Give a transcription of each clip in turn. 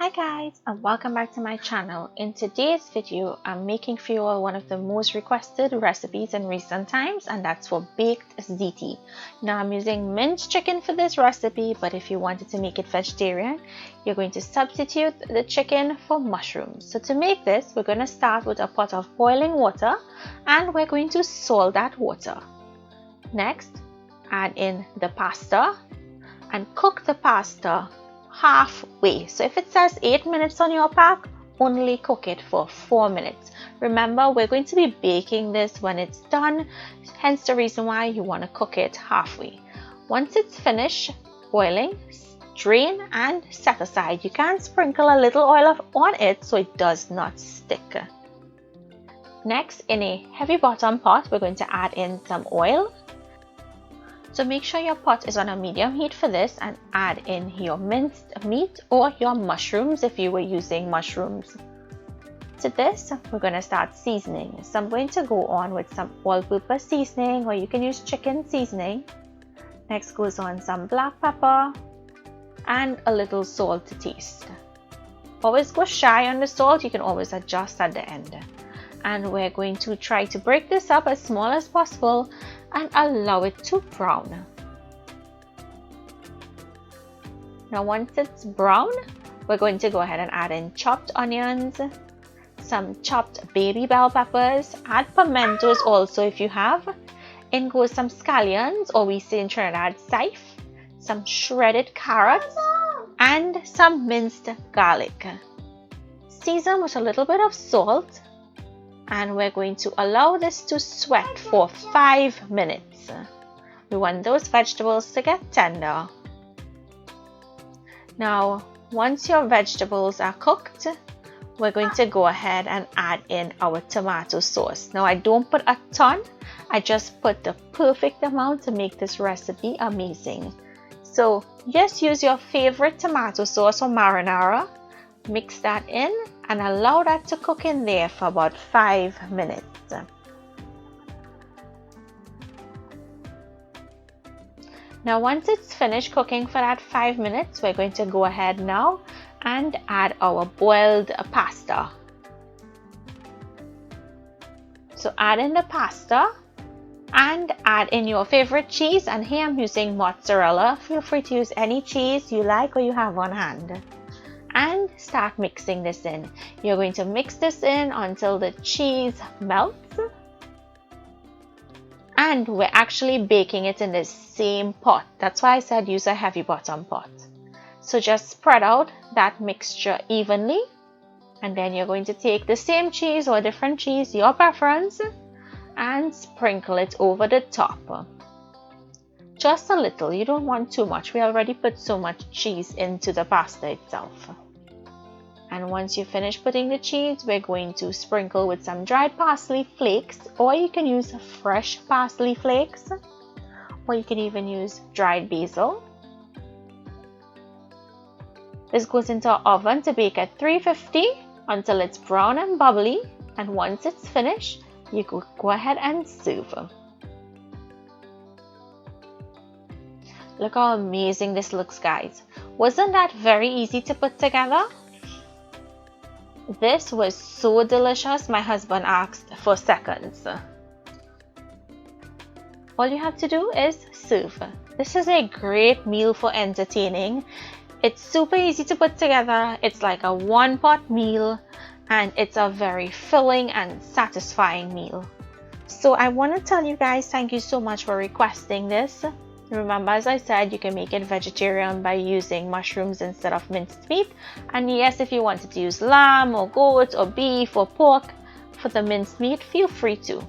Hi guys, and welcome back to my channel. In today's video, I'm making for you all one of the most requested recipes in recent times, and that's for baked ziti. Now I'm using minced chicken for this recipe, but if you wanted to make it vegetarian, you're going to substitute the chicken for mushrooms. So to make this, we're going to start with a pot of boiling water, and we're going to salt that water. Next, add in the pasta and cook the pasta halfway. So if it says 8 minutes on your pack, only cook it for 4 minutes. Remember, we're going to be baking this when it's done, hence the reason why you want to cook it halfway. Once it's finished boiling, drain and set aside. You can sprinkle a little oil on it so it does not stick. Next, in a heavy bottom pot, we're going to add in some oil. So make sure your pot is on a medium heat for this, and add in your minced meat or your mushrooms if you were using mushrooms. To this, we're going to start seasoning. So I'm going to go on with some all-purpose seasoning, or you can use chicken seasoning. Next goes on some black pepper and a little salt to taste. Always go shy on the salt, you can always adjust at the end. And we're going to try to break this up as small as possible and allow it to brown. Now once it's brown, we're going to go ahead and add in chopped onions, some chopped baby bell peppers, add pimentos also if you have. In goes some scallions, or we say in Trinidad siph, some shredded carrots, and some minced garlic. Season with a little bit of salt. And we're going to allow this to sweat for 5 minutes. We want those vegetables to get tender. Now, once your vegetables are cooked, we're going to go ahead and add in our tomato sauce. Now, I don't put a ton. I just put the perfect amount to make this recipe amazing. So, just use your favorite tomato sauce or marinara. Mix that in and allow that to cook in there for about 5 minutes. Now once it's finished cooking for that 5 minutes, we're going to go ahead now and add our boiled pasta. So add in the pasta and add in your favorite cheese, and here I'm using mozzarella. Feel free to use any cheese you like or you have on hand. And start mixing this in. You're going to mix this in until the cheese melts. And we're actually baking it in the same pot. That's why I said use a heavy bottom pot. So just spread out that mixture evenly. And then you're going to take the same cheese or different cheese, your preference, and sprinkle it over the top. Just a little, you don't want too much. We already put so much cheese into the pasta itself. And once you finish putting the cheese, we're going to sprinkle with some dried parsley flakes, or you can use fresh parsley flakes, or you can even use dried basil. This goes into our oven to bake at 350 until it's brown and bubbly, and once it's finished, you could go ahead and serve. Look how amazing this looks, guys. Wasn't that very easy to put together? This was so delicious, my husband asked for seconds. All you have to do is serve. This is a great meal for entertaining. It's super easy to put together. It's like a one-pot meal, and it's a very filling and satisfying meal. So I want to tell you guys, thank you so much for requesting this. Remember, as I said, you can make it vegetarian by using mushrooms instead of minced meat. And yes, if you wanted to use lamb or goat or beef or pork for the minced meat, feel free to.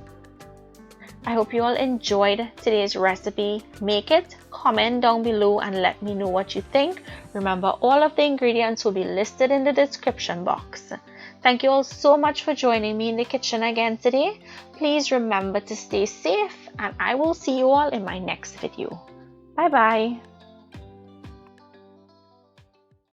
I hope you all enjoyed today's recipe. Make it, comment down below and let me know what you think. Remember, all of the ingredients will be listed in the description box. Thank you all so much for joining me in the kitchen again today. Please remember to stay safe, and I will see you all in my next video. Bye bye.